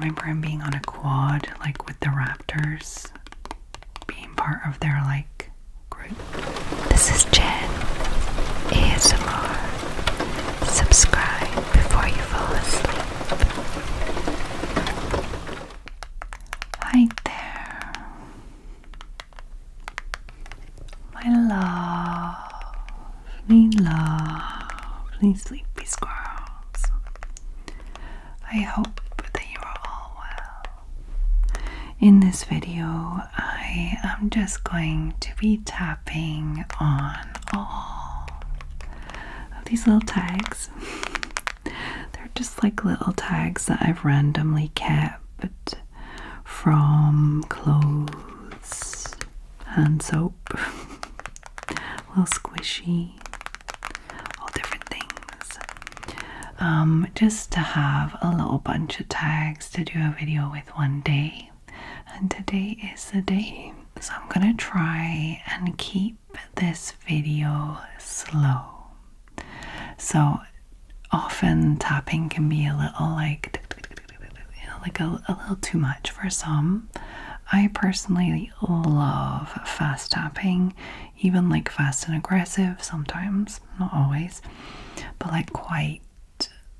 remember him being on a quad, like with the raptors, being part of their like group. This is Jen, ASMR. Subscribe before you fall asleep. Hi there, my lovely sleepy squirrels. I hope that you are all well. In this video, I am just going to be tapping on all of these little tags. They're just like little tags that I've randomly kept from clothes, hand soap, a little squishy, all different things. Just to have a little bunch of tags to do a video with one day. And today is the day. So I'm gonna try and keep this video slow. So often tapping can be a little like a little too much for some. I personally love fast tapping, even like fast and aggressive sometimes, not always, but like quite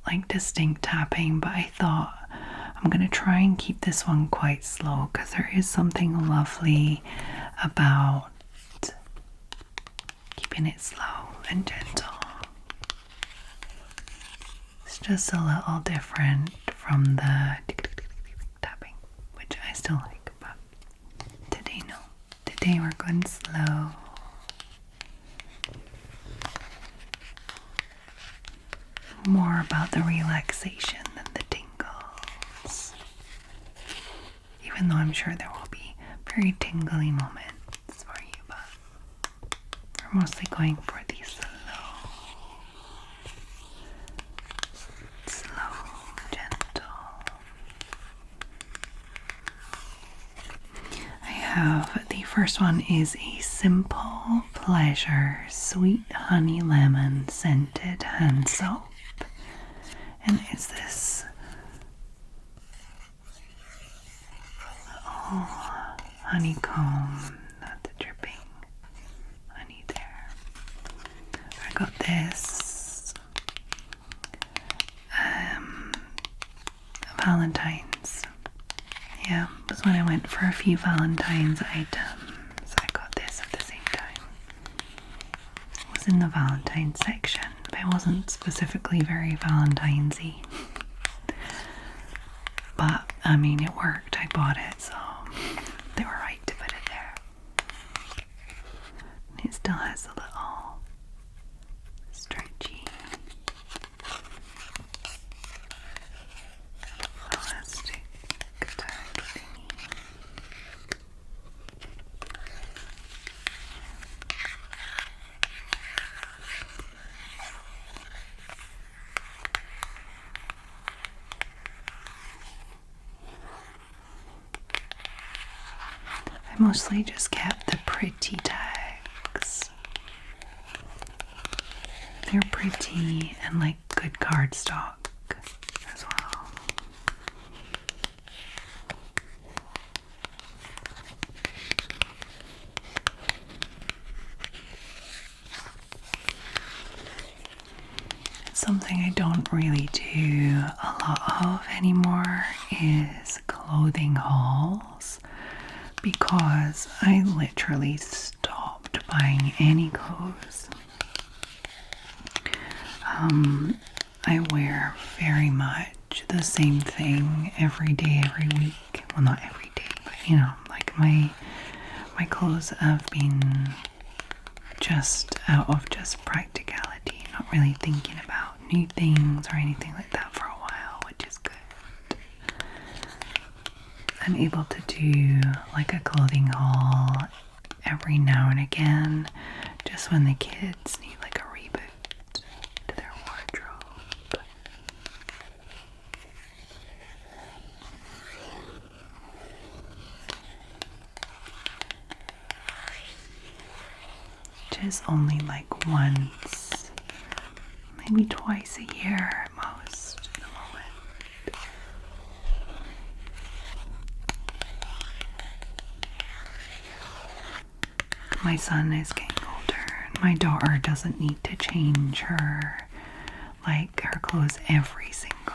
like distinct tapping. But I thought I'm gonna try and keep this one quite slow because there is something lovely about keeping it slow and gentle. It's just a little different from the tapping, which I still like, but today no. Today we're going slow. More about the relaxation than the tingles. Even though I'm sure there will be very tingly moments for you, but we're mostly going for these slow, gentle. I have the first one is a Simple Pleasure Sweet Honey Lemon Scented Hand Soap. And it's this little honeycomb, not the dripping honey there. I got this Valentine's. Yeah, it was when I went for a few Valentine's items. I got this at the same time. It was in the Valentine's section, but it wasn't specifically very Valentine's-y. But, I mean, it worked. I bought it, so they were right to put it there. And it still has a little stretchy elastic tag thingy. I mostly just kept the pretty tags. They're pretty and like good cardstock as well. Something I don't really do a lot of anymore is clothing hauls, because I literally stopped buying any clothes. I wear very much the same thing every day, every week. Well, not every day, but you know, like my clothes have been just out of just practicality, not really thinking about new things or anything like that for a while, which is good. I'm able to do like a clothing haul every now and again, just when the kids need like a reboot to their wardrobe. Which is only like once, maybe twice a year at most at the moment. my son is getting older. My daughter doesn't need to change her clothes every single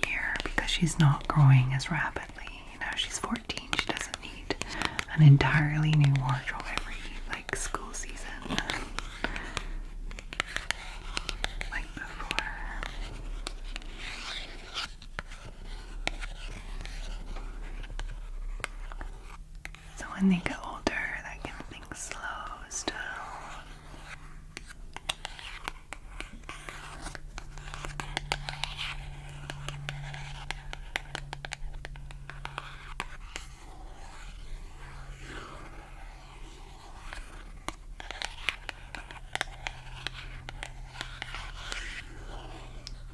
year because she's not growing as rapidly. You know, she's 14. She doesn't need an entirely new wardrobe every school season like before. So when they get older, that kind of thing slows down.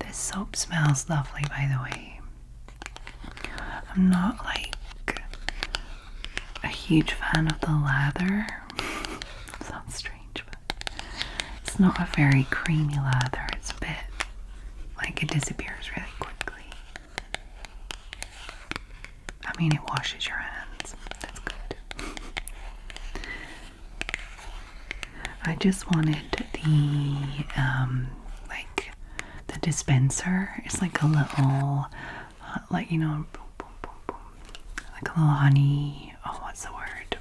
This soap smells lovely, by the way. I'm not a huge fan of the lather. Sounds strange, but it's not a very creamy lather. It's a bit it disappears really quickly. I mean, it washes your hands. That's good. I just wanted the dispenser. It's like a little, you know, like a little honey. Oh, what's the word?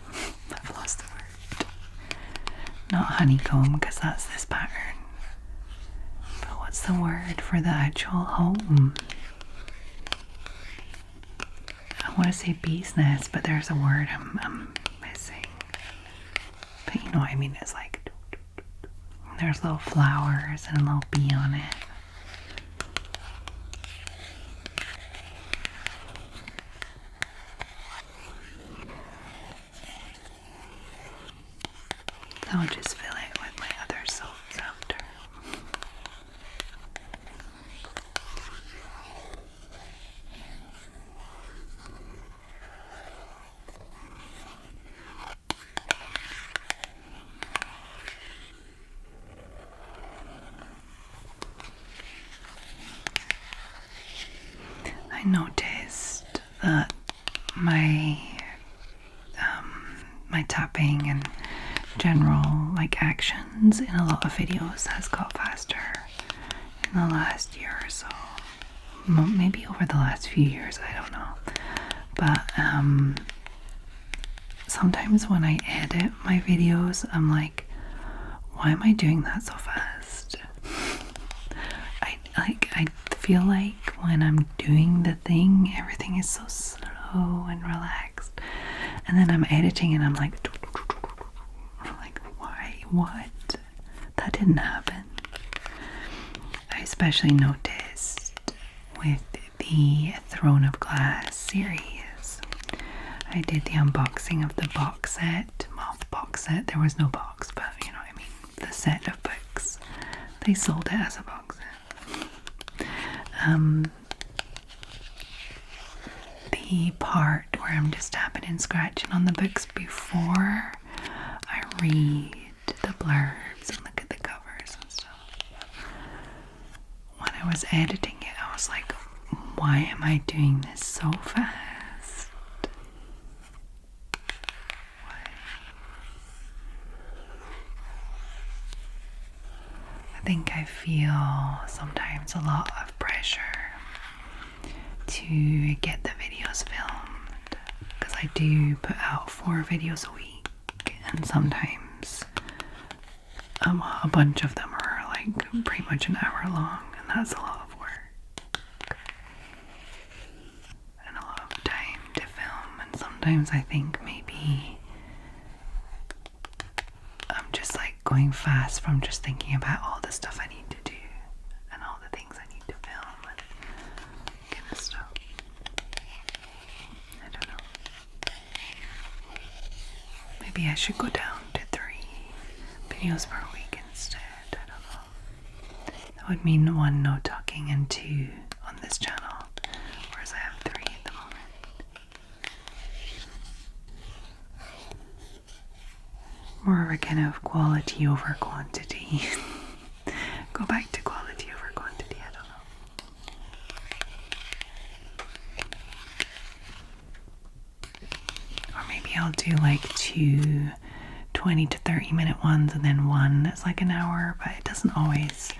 I've lost the word. Not honeycomb, because that's this pattern. But what's the word for the actual home? I want to say bee's nest, but there's a word I'm missing. But you know what I mean? It's there's little flowers and a little bee on it. So I'll just fill it with my other soaps after. I noticed that my tapping and general actions in a lot of videos has got faster in the last year or so. Maybe over the last few years, I don't know. But sometimes when I edit my videos, I'm like, why am I doing that so fast? I feel like when I'm doing the thing, everything is so slow and relaxed. And then I'm editing and I'm like, why? What? That didn't happen. I especially noticed with the Throne of Glass series. I did the unboxing of the box set. Well, box set, there was no box, but you know what I mean. The set of books. They sold it as a box set. The part where I'm just tapping and scratching on the books before I read the blurbs and look at the covers and stuff. When I was editing it, I was like, why am I doing this so fast? Why? I think I feel sometimes a lot of pressure to get the videos filmed, because I do put out 4 videos a week, and sometimes a bunch of them are pretty much an hour long, and that's a lot of work and a lot of time to film. And sometimes I think maybe I'm just going fast from just thinking about all the stuff I need to do and all the things I need to film and kind of stuff. I don't know. Maybe I should go down to 3 videos per week instead. I don't know. That would mean 1 no talking and 2 on this channel, whereas I have 3 at the moment. More of a kind of quality over quantity. Go back to quality over quantity, I don't know. Or maybe I'll do 2 20 to 30 minute ones and then one that's like an hour, but it doesn't always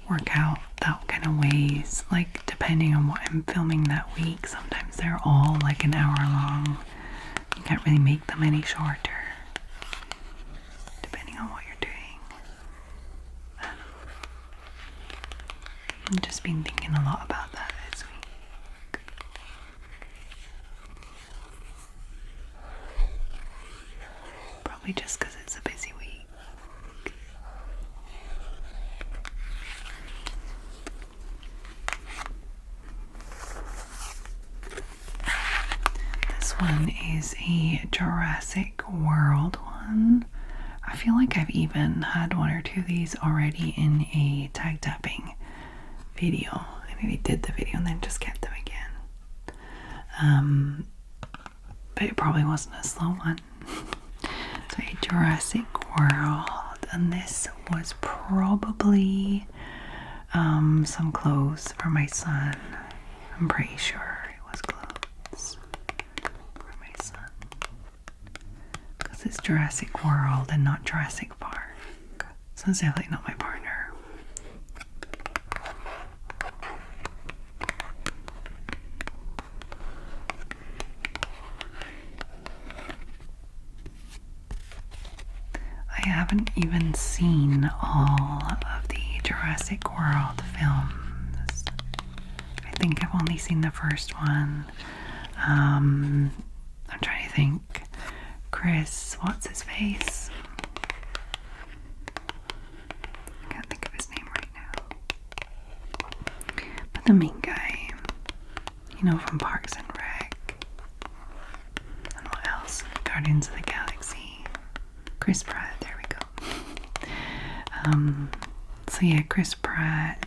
work out that kind of ways. Like depending on what I'm filming that week, sometimes they're all like an hour long. You can't really make them any shorter depending on what you're doing. I've just been thinking a lot about that this week. Probably just because it's a busy week. This one is a Jurassic World one. I feel like I've even had one or two of these already in a tag tapping video. I maybe did the video and then just kept them again. But it probably wasn't a slow one. So a Jurassic World, and this was probably some clothes for my son. I'm pretty sure it was clothes for my son. Because it's Jurassic World and not Jurassic Park. So it's definitely not my partner. I haven't even seen all of the Jurassic World films. I think I've only seen the first one. I'm trying to think. Chris, what's his face? I can't think of his name right now. But the main guy, you know, from Parks and Rec. And what else? Guardians of the Galaxy. Chris Pratt, there we go. So yeah, Chris Pratt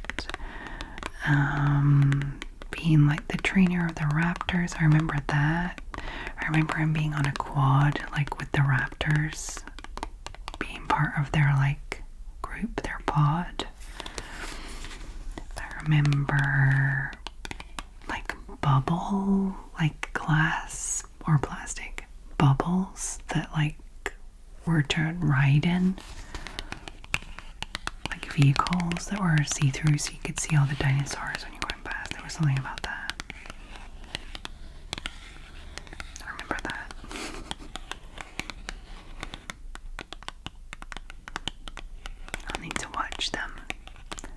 being like the trainer of the raptors. I remember that. I remember him being on a quad like with the raptors, being part of their like group, their pod. I remember like bubble, like glass or plastic bubbles that like were to ride in, like vehicles that were see-through so you could see all the dinosaurs when you're going past. There was something about that. I remember that. I'll need to watch them.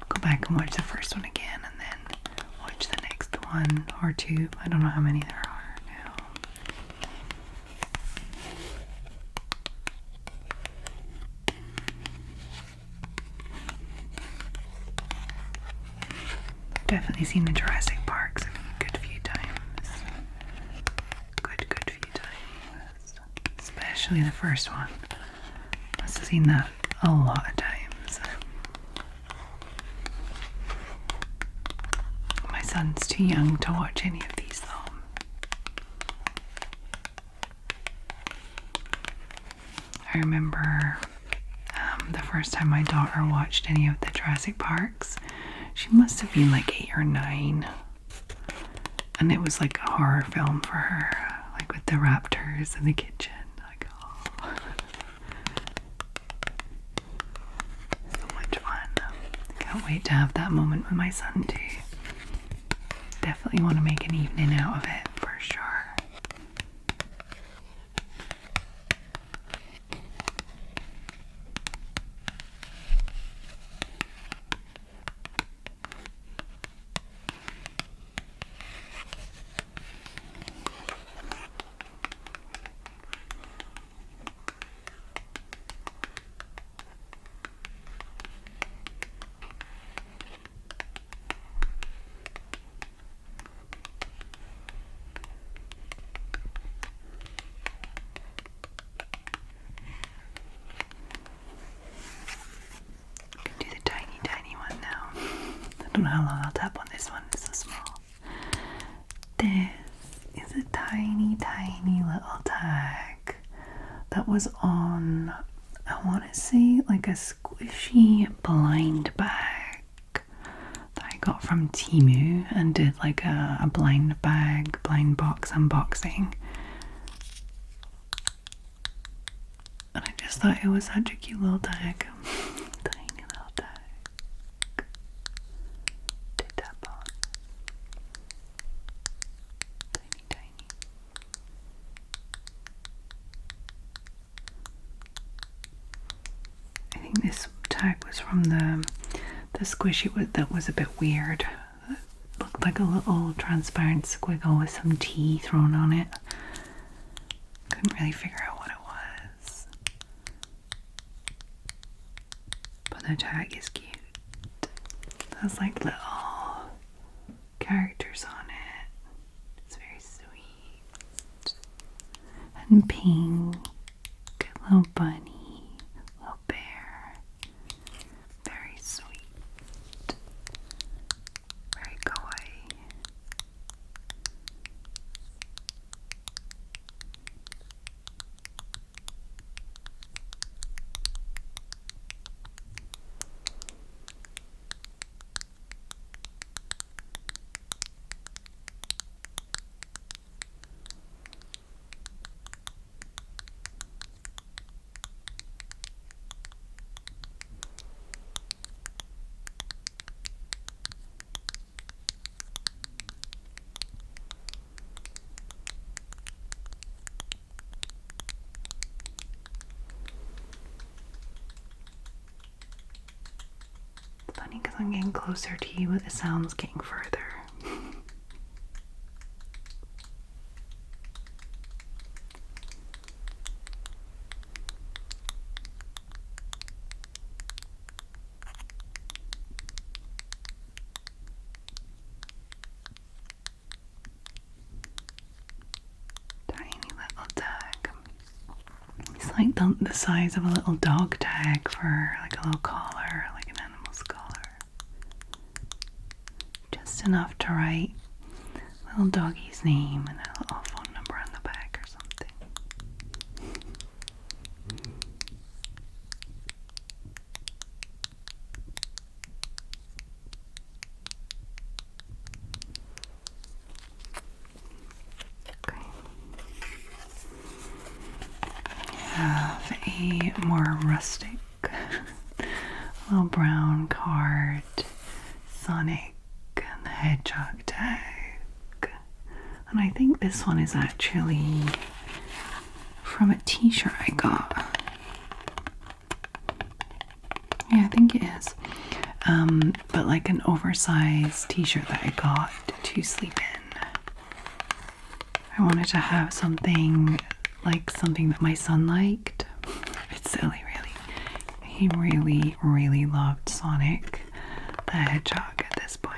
Go back and watch the first one again and then watch the next one or two. I don't know how many there are now. Definitely seen the Jurassic Parks a good few times. Good few times. Especially the first one. Must have seen that a lot of times. My son's too young to watch any of these though. I remember the first time my daughter watched any of the Jurassic Parks, she must have been like 8 or 9. And it was like a horror film for her, like with the raptors in the kitchen. Like, oh. So much fun. Can't wait to have that moment with my son too. Definitely want to make an evening out of it for sure. I don't know how long I'll tap on this one, it's so small. This is a tiny little tag that was on, I want to say like a squishy blind bag that I got from Temu and did like a blind box unboxing. And I just just thought it was such a cute little tag. Tiny little tag to tap on. Tiny, tiny. I think this tag was from the squishy that was a bit weird. It looked like a little transparent squiggle with some tea thrown on it. Couldn't really figure out what it was. But the tag is cute. There's like little characters on it. It's very sweet. And pink. Little bunny. Little bear. Very sweet. Very kawaii. Funny because I'm getting closer to you, but the sound's getting further. Tiny little tag. It's like the size of a little dog tag for like a little collar, like an animal's collar. Just enough to write little doggy's name and a little phone number on the back or something. Okay. Have a more rustic little brown card, Sonic and the Hedgehog tag. And I think this one is actually from a t-shirt I got. Yeah, I think it is. But like an oversized t-shirt that I got to sleep in. I wanted to have something like something that my son liked. It's silly, really. He really, really loved Sonic the Hedgehog at this point.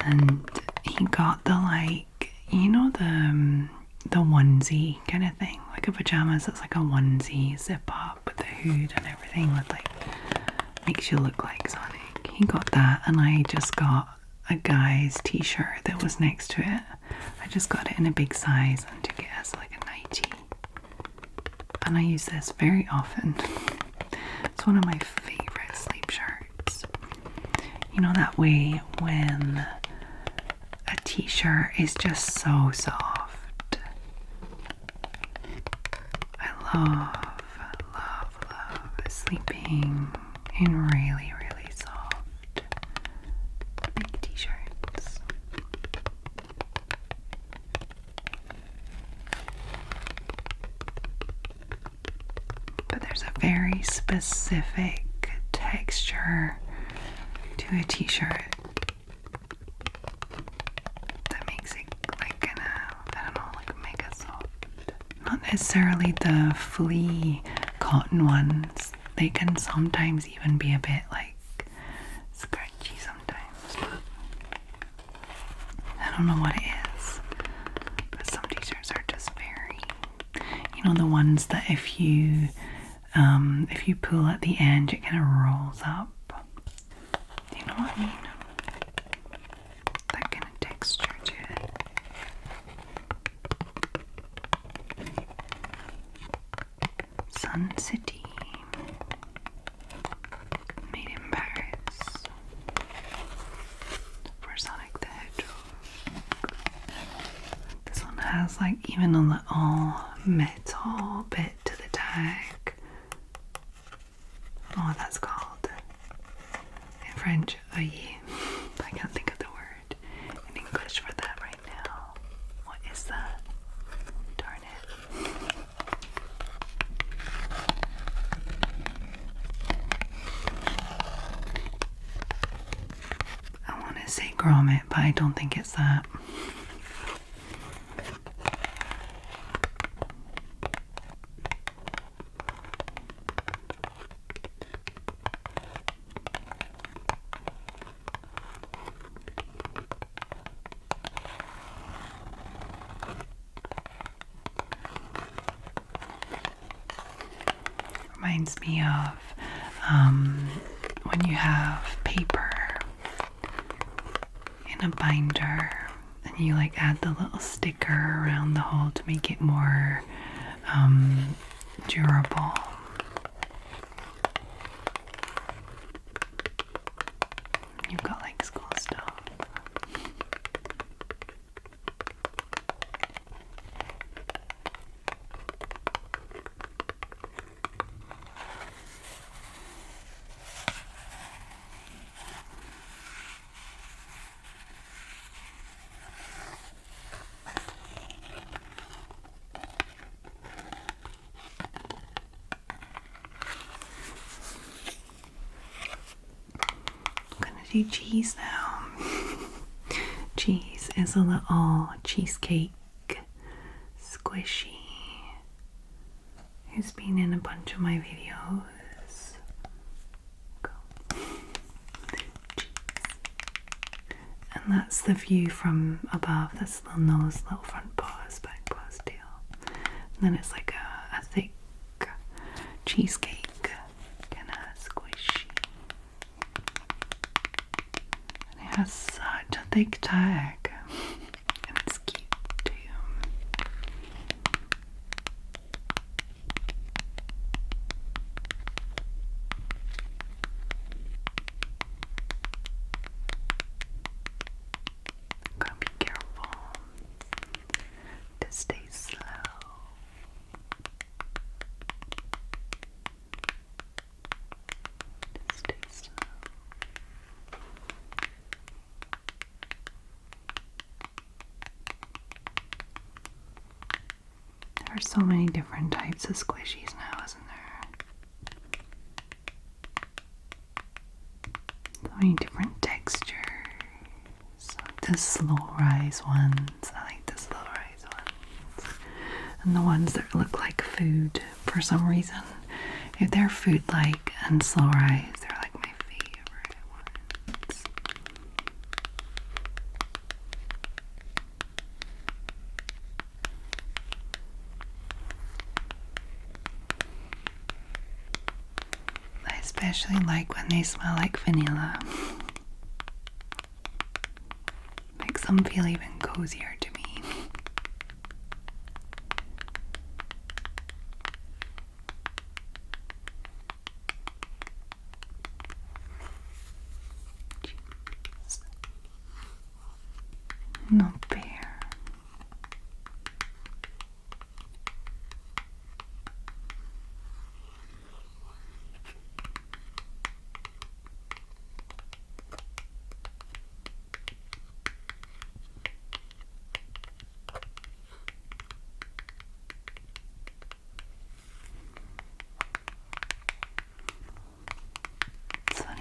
And he got the like, you know, the onesie kind of thing, like a pajamas that's like a onesie, zip up with the hood and everything, with like, makes you look like Sonic. He got that, and I just got a guy's t-shirt that was next to it. I just got it in a big size and took it as like a nightie. And I use this very often. It's one of my favorite sleep shirts. You know, that way when a t-shirt is just so soft. I love sleeping in really, really soft big t-shirts. But there's a very specific texture to a t-shirt that makes it like kind of, I don't know, like mega soft. Not necessarily the fleece cotton ones. They can sometimes even be a bit like scratchy sometimes, but I don't know what it is. But some t-shirts are just very, you know, the ones that if you pull at the end, it kind of rolls up. Do you know what I mean? That kind of texture to it. Sun City. Made in Paris. For Sonic the Hedgehog. This one has like even a little metal bit to the tag. tag. Oh, that's called in French, œillet. I can't think of the word in English for that right now. What is that? Darn it. I want to say grommet, but I don't think it's that. Reminds me of when you have paper in a binder and you like add the little sticker around the hole to make it more durable. You've got like school stuff. Do cheese now. Cheese is a little cheesecake squishy who's been in a bunch of my videos. Cheese. And that's the view from above. That's little nose, little front paws, back paws, tail. And then it's like a thick cheesecake. Has such a thick tag, and it's cute too. Gotta be careful to stay slow. There are so many different types of squishies now, isn't there? So many different textures. The slow rise ones. I like the slow rise ones. And the ones that look like food for some reason. If they're food-like and slow rise, they're like my favorite ones. I especially like when they smell like vanilla. Makes them feel even cozier to me. Jeez. No bear.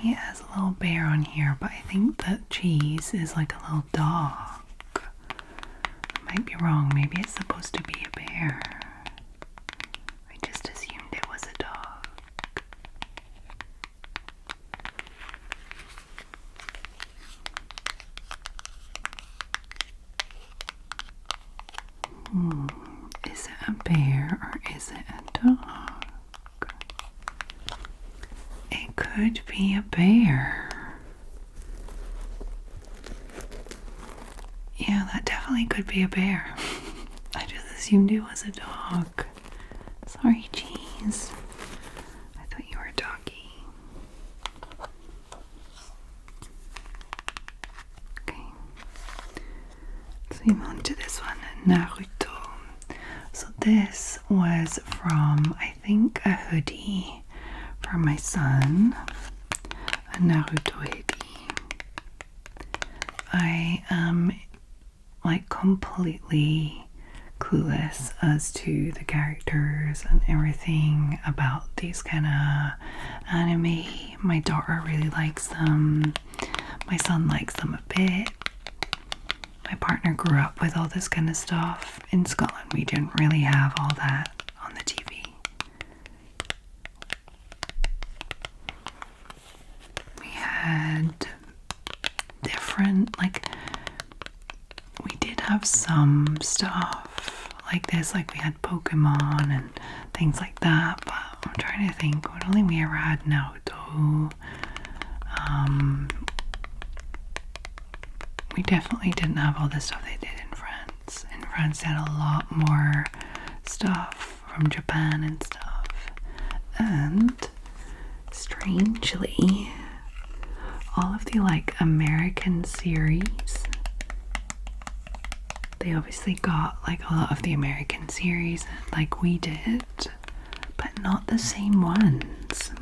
It has a little bear on here, but I think that cheese is like a little dog. I might be wrong. Maybe it's supposed to be a bear. I just assumed it was a dog. Is it a bear or is it a dog? It could be a bear. Yeah, that definitely could be a bear. I just assumed it was a dog. Sorry, cheese. I thought you were a doggy. Okay. Let's move on to this one. Naruto. So this was from, I think, a hoodie for my son, a Naruto hoodie. I am like completely clueless as to the characters and everything about these kind of anime. My daughter really likes them. My son likes them a bit. My partner grew up with all this kind of stuff. In Scotland, we didn't really have all that on the TV. We had different, like, we did have some stuff like this, like we had Pokemon and things like that, but I'm trying to think, I don't think we ever had Naruto. We definitely didn't have all the stuff they did in France. In France, they had a lot more stuff from Japan and stuff. And strangely, all of the like American series, they obviously got like a lot of the American series like we did, but not the same ones.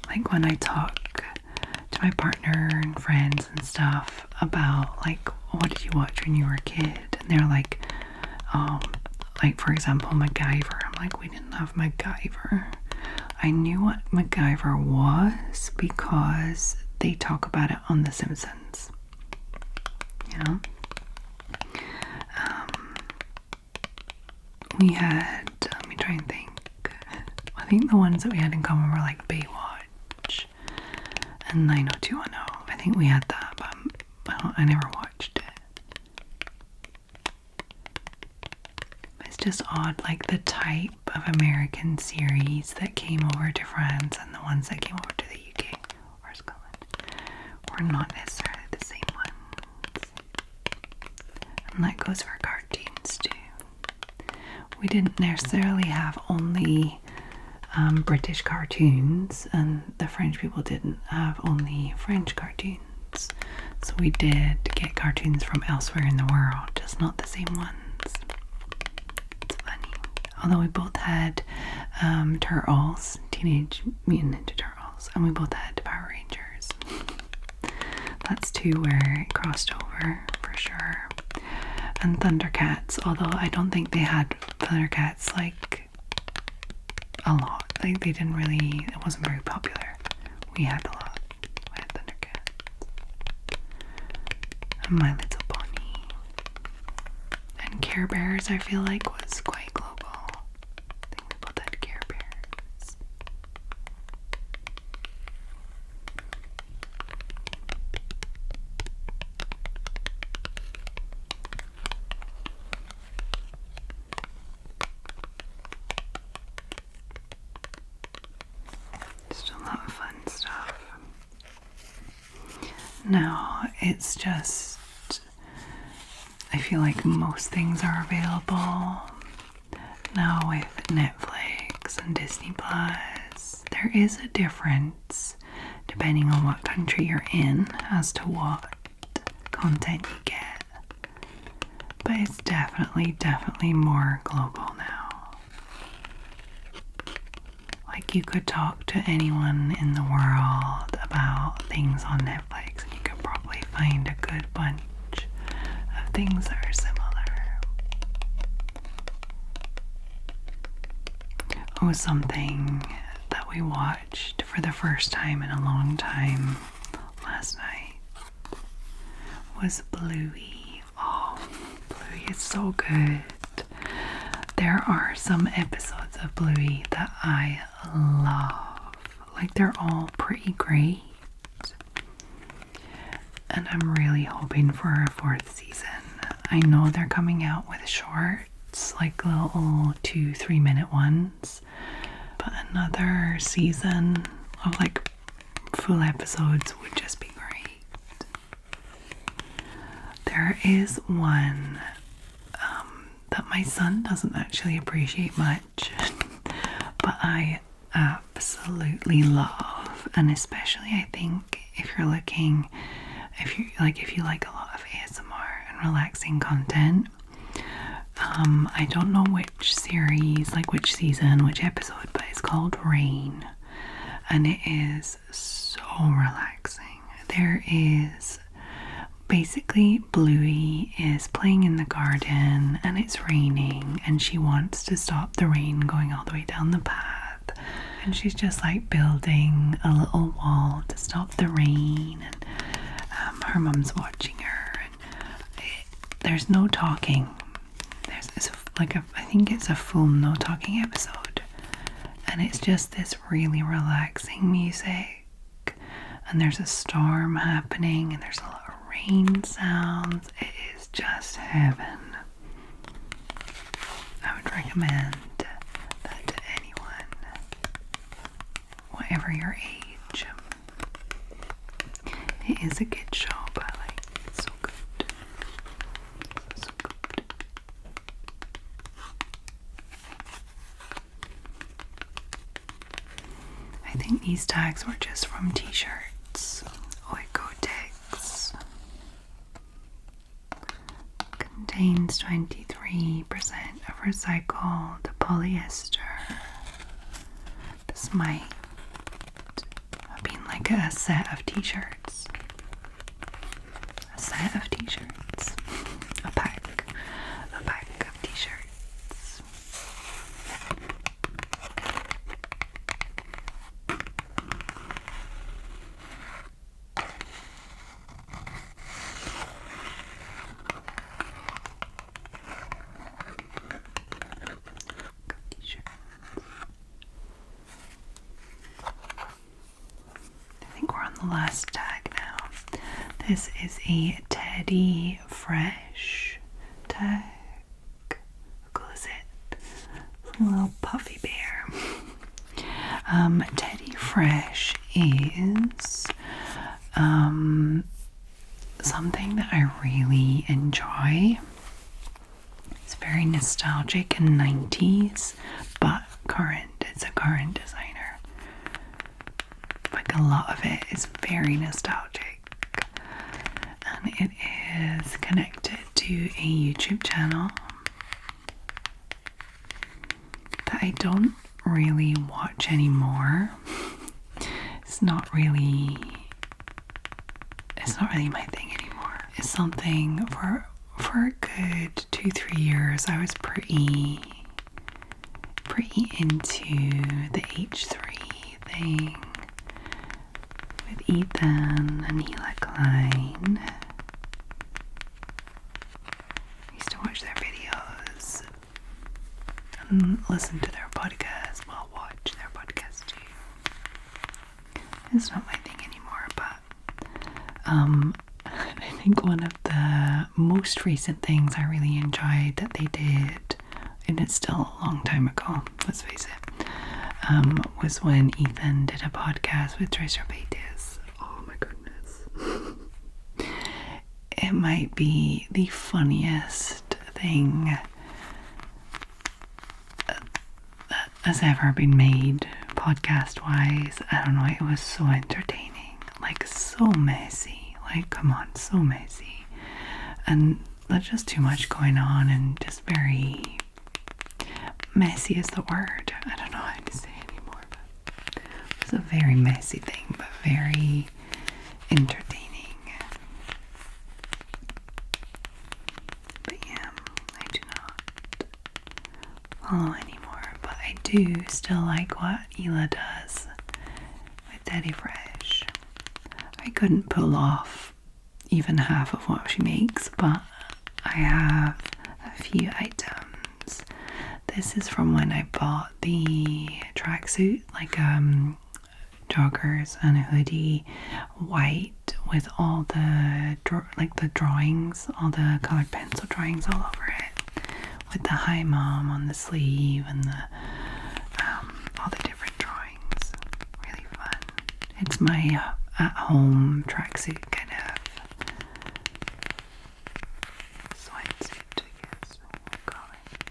Like when I talk to my partner and friends and stuff about like, what did you watch when you were a kid? And they're like, like for example, MacGyver. I'm like, we didn't have MacGyver. I knew what MacGyver was because they talk about it on The Simpsons. You know? We had, let me try and think. I think the ones that we had in common were like Baywatch and 90210. I think we had that, but I never watched it. It's just odd, like the type of American series that came over to France and the ones that came over to the UK or Scotland were not necessarily the same ones. And that goes for cartoons too. We didn't necessarily have only British cartoons, and the French people didn't have only French cartoons. So we did get cartoons from elsewhere in the world, just not the same ones. It's funny. Although we both had Turtles, Teenage Mutant Ninja Turtles, and we both had Power Rangers. That's two where it crossed over for sure. And Thundercats, although I don't think they had Thundercats like a lot. Like they didn't really, it wasn't very popular. We had a lot. We had Thundercats. And My Little Pony. And Care Bears, I feel like, was quite global. I think we both had Care Bears. Just a lot of fun stuff. Now, it's just, I feel like most things are available now with Netflix and Disney Plus. There is a difference depending on what country you're in as to what content you get. But it's definitely more global now. Like you could talk to anyone in the world about things on Netflix and you could probably find a good bunch of things that are similar. Oh, something that we watched for the first time in a long time last night was Bluey. Oh, Bluey is so good. There are some episodes of Bluey that I love. Like they're all pretty great. And I'm really hoping for a 4th season. I know they're coming out with shorts, like little 2-3 minute ones. But another season of like full episodes would just be great. There is one that my son doesn't actually appreciate much, but I absolutely love, and especially I think if you like a lot of ASMR and relaxing content, I don't know which series, like which season, which episode, but it's called Rain, and it is so relaxing. There is basically Bluey is playing in the garden and it's raining, and she wants to stop the rain going all the way down the path, and she's just like building a little wall to stop the rain, and her mum's watching her, and there's no talking. I think it's a full no talking episode, and it's just this really relaxing music, and there's a storm happening and there's a lot of rain sounds. It is just heaven. I would recommend that to anyone, whatever your age. It is a good show, but like, it's so good. So good. I think these tags were just from t-shirts. Oikotex contains 23% of recycled polyester. This might have been like a set of t-shirts. A set of t-shirts. A pack of t-shirts. I think we're on the last tag now. This is a Teddy Fresh tag. How cool is it? It's a little puffy bear. Teddy Fresh is something that I really enjoy. It's very nostalgic and 90s, but current. It's a current designer. Like a lot of it is very nostalgic, and it is connected to a YouTube channel that I don't really watch anymore. It's not really my thing anymore. It's something for a good 2-3 years I was pretty into the H3 thing with Ethan and Hila Klein. I used to watch their videos and listen to their podcast. Well, watch their podcast too. It's not my thing anymore, but I think one of the most recent things I really enjoyed that they did, and it's still a long time ago, let's face it, was when Ethan did a podcast with Tracer Beatties. Oh my goodness. It might be the funniest thing that has ever been made podcast wise. I don't know, it was so entertaining, like so messy. Like, come on, so messy. And there's just too much going on, and just very messy is the word. I don't know how to say it anymore, but it's a very messy thing, but very entertaining. But yeah, I do not follow anymore, but I do still like what Hila does with Teddy Fresh. I couldn't pull off even half of what she makes, but I have a few items. This is from when I bought the tracksuit, like joggers and a hoodie, white, with all the the drawings, all the colored pencil drawings all over it, with the hi mom on the sleeve and the all the different drawings. Really fun. It's my at-home tracksuit kind of sweatsuit, I guess we'll call it.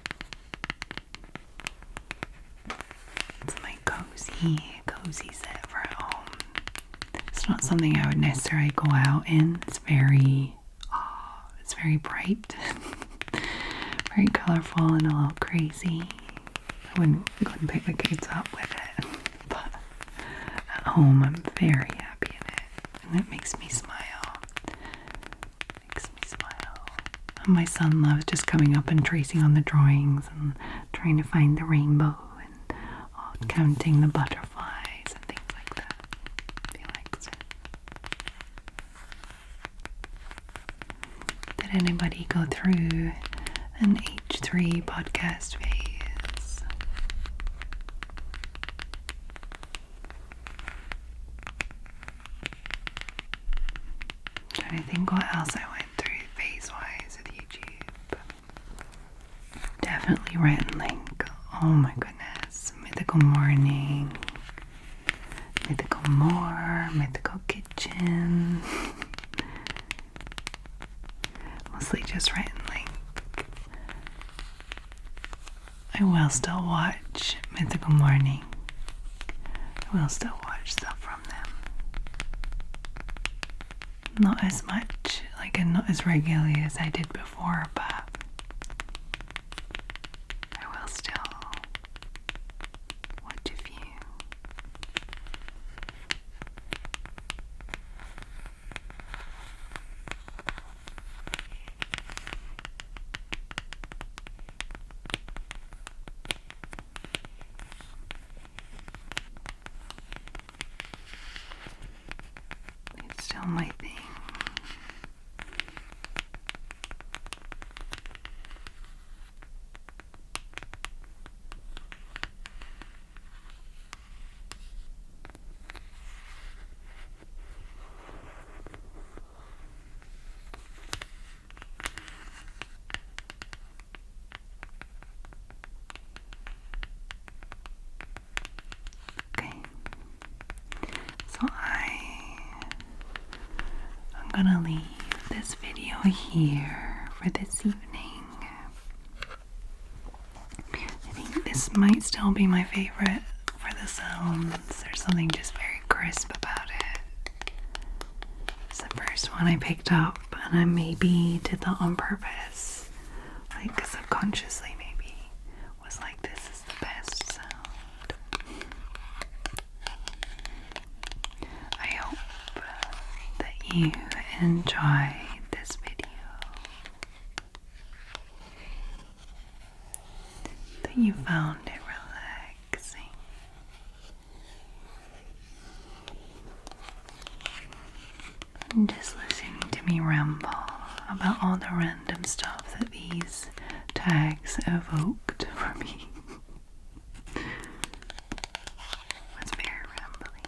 It's my cozy set for at home. It's not something I would necessarily go out in. It's very bright, very colourful and a little crazy. I wouldn't go and pick the kids up with it, but at home I'm very happy in it, and it makes me smile. And my son loves just coming up and tracing on the drawings and trying to find the rainbow and counting the butterflies and things like that. He likes it. Did anybody go through an H3 podcast phase? Trying to think what else I went through phase-wise with YouTube. Definitely Rhett and Link. Oh my goodness. Mythical Morning. Mythical More. Mythical Kitchen. Mostly just Rhett and Link. I will still watch Mythical Morning. I will still watch stuff from them. Not as much, and not as regularly as I did before, but I will still watch a few. It's still my thing. I'm gonna leave this video here for this evening. I think this might still be my favorite for the sounds. There's something just very crisp about it. It's the first one I picked up, and I maybe did that on purpose, subconsciously maybe, was this is the best sound. I hope that you enjoy this video, that you found it relaxing, and just listening to me ramble about all the random stuff that these tags evoked for me. It's very rambly.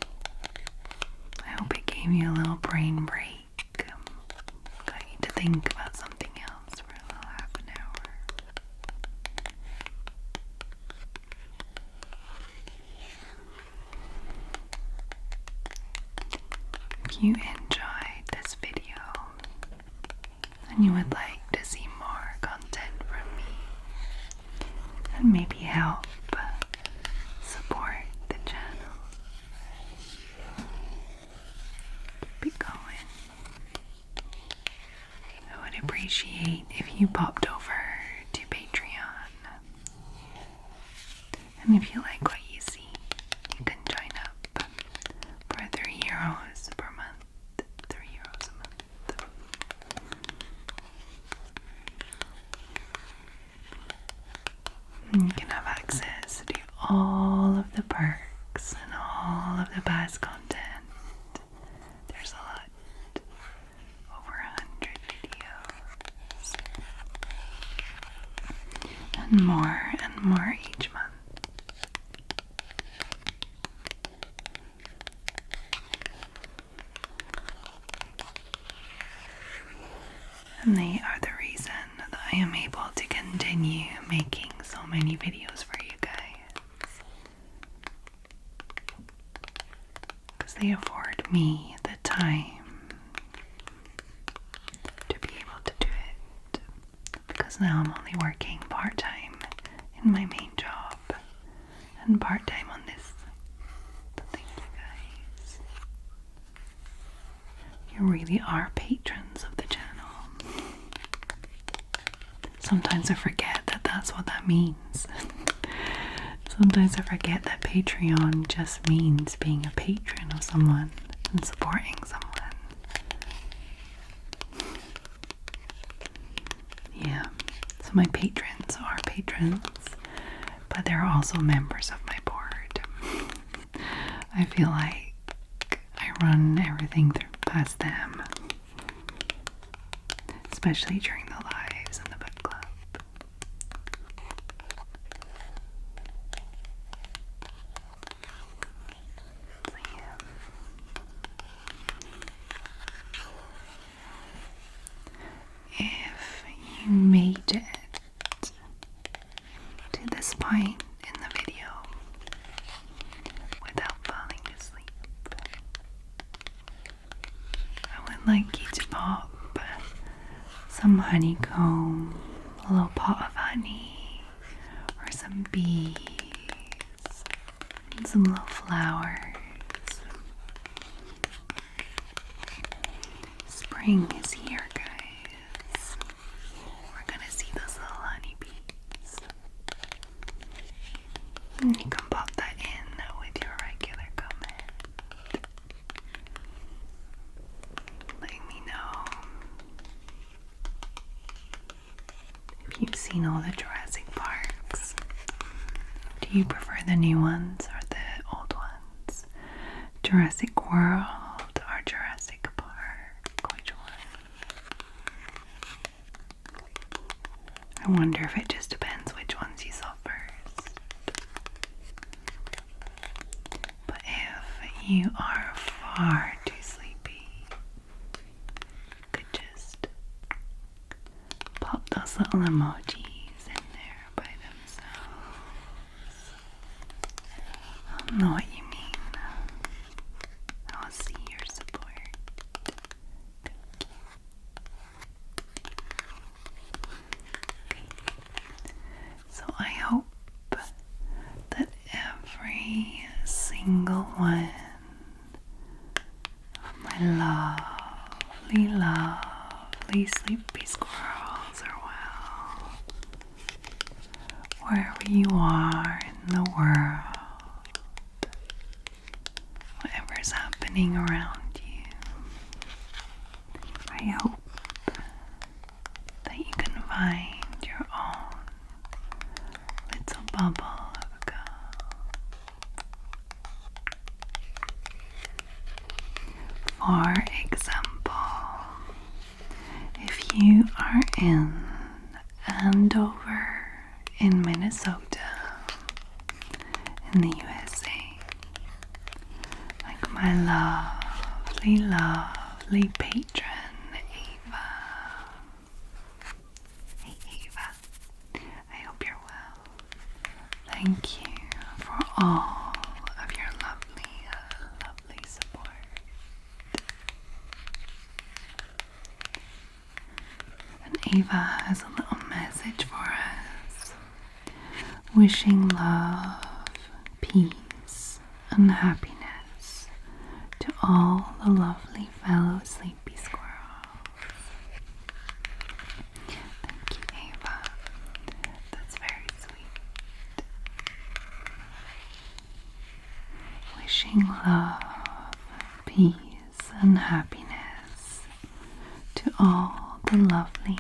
I hope it gave you a little brain break. Got you to think about something else for a little half an hour. If you enjoyed this video and you would like to see more content from me and maybe help support the channel, keep it going, I would appreciate if you popped over to Patreon. And if you like what you see, you can join up for €3 per month. €3 a month. And you can have access to all of the perks and all of the past content. There's a lot. Over 100 videos. And more each month. And they are the reason that I am able to continue making so many videos for you guys. Because they afford me the time to be able to do it. Because now I'm only working part-time in my main job and part-time on this. So thank you guys. You really are patrons of the channel. Sometimes sometimes I forget that that's what that means. Sometimes I forget that Patreon just means being a patron of someone and supporting someone. Yeah, so my patrons are patrons, but they're also members of my board. I feel like I run everything past them, especially during the lives and the book club. So yeah. If you made it to this point in the video without falling asleep, I would like you to pop some honeycomb, a little pot of honey, or some bees, and some little flowers. Spring is here, guys. We're gonna see those little honeybees. And you can pop that in with your regular comment. Let me know if you've seen all the Jurassic Parks. Do you prefer the new ones or the old ones? Jurassic World or Jurassic Park? Which one? I wonder if it just depends which ones you saw first. But if you are far too sleepy, you could just pop those little emojis in there by themselves. I'll know what you mean. I'll see your support. Okay. So I hope that every single one of my lovely sleepy squirrels are well. Wherever you are in the world, whatever's happening around you, I hope that you can find your own little bubble of calm. For example, if you are in Andover in Minnesota in the USA, like my lovely patron Ava. Hey Ava, I hope you're well. Thank you for all of your lovely support. And Ava has a little message for us, wishing love, peace, and happiness to all the lovely fellow sleepy squirrels. Thank you, Ava. That's very sweet. Wishing love, peace, and happiness to all the lovely